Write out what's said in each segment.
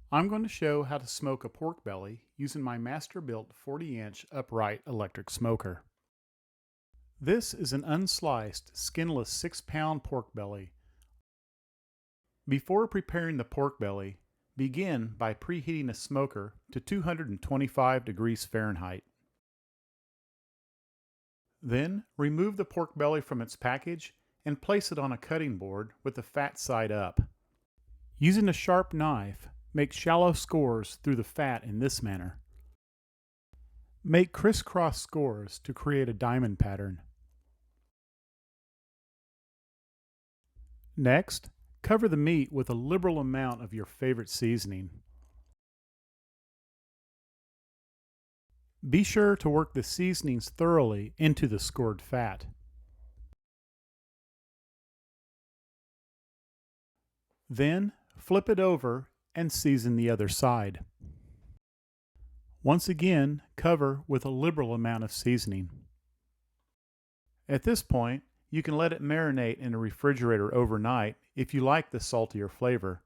I'm going to show how to smoke a pork belly using my Masterbuilt 40-inch upright electric smoker. This is an unsliced, skinless 6-pound pork belly. Before preparing the pork belly, begin by preheating a smoker to 225 degrees Fahrenheit. Then remove the pork belly from its package and place it on a cutting board with the fat side up. Using a sharp knife, make shallow scores through the fat in this manner. Make crisscross scores to create a diamond pattern. Next, cover the meat with a liberal amount of your favorite seasoning. Be sure to work the seasonings thoroughly into the scored fat. Then, flip it over and season the other side. Once again, cover with a liberal amount of seasoning. At this point, you can let it marinate in a refrigerator overnight if you like the saltier flavor,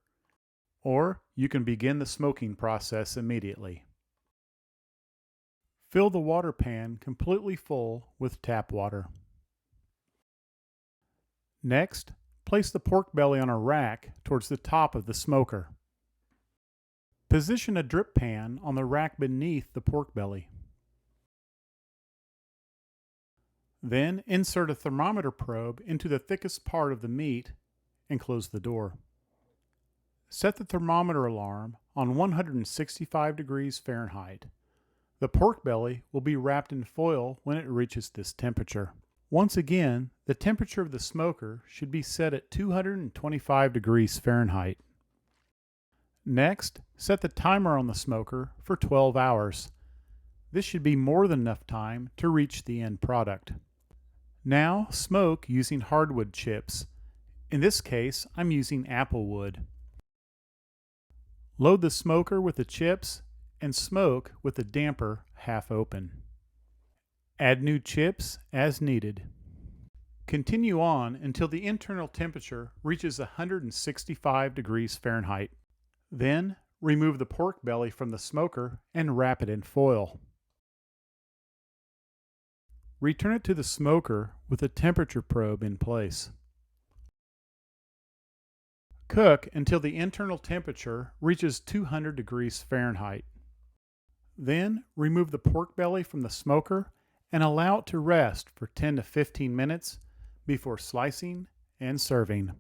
or you can begin the smoking process immediately. Fill the water pan completely full with tap water. Next, place the pork belly on a rack towards the top of the smoker. Position a drip pan on the rack beneath the pork belly. Then insert a thermometer probe into the thickest part of the meat and close the door. Set the thermometer alarm on 165 degrees Fahrenheit. The pork belly will be wrapped in foil when it reaches this temperature. Once again, the temperature of the smoker should be set at 225 degrees Fahrenheit. Next, set the timer on the smoker for 12 hours. This should be more than enough time to reach the end product. Now smoke using hardwood chips. In this case, I'm using apple wood. Load the smoker with the chips and smoke with the damper half open. Add new chips as needed. Continue on until the internal temperature reaches 165 degrees Fahrenheit. Then remove the pork belly from the smoker and wrap it in foil. Return it to the smoker with a temperature probe in place. Cook until the internal temperature reaches 200 degrees Fahrenheit. Then remove the pork belly from the smoker and allow it to rest for 10 to 15 minutes before slicing and serving.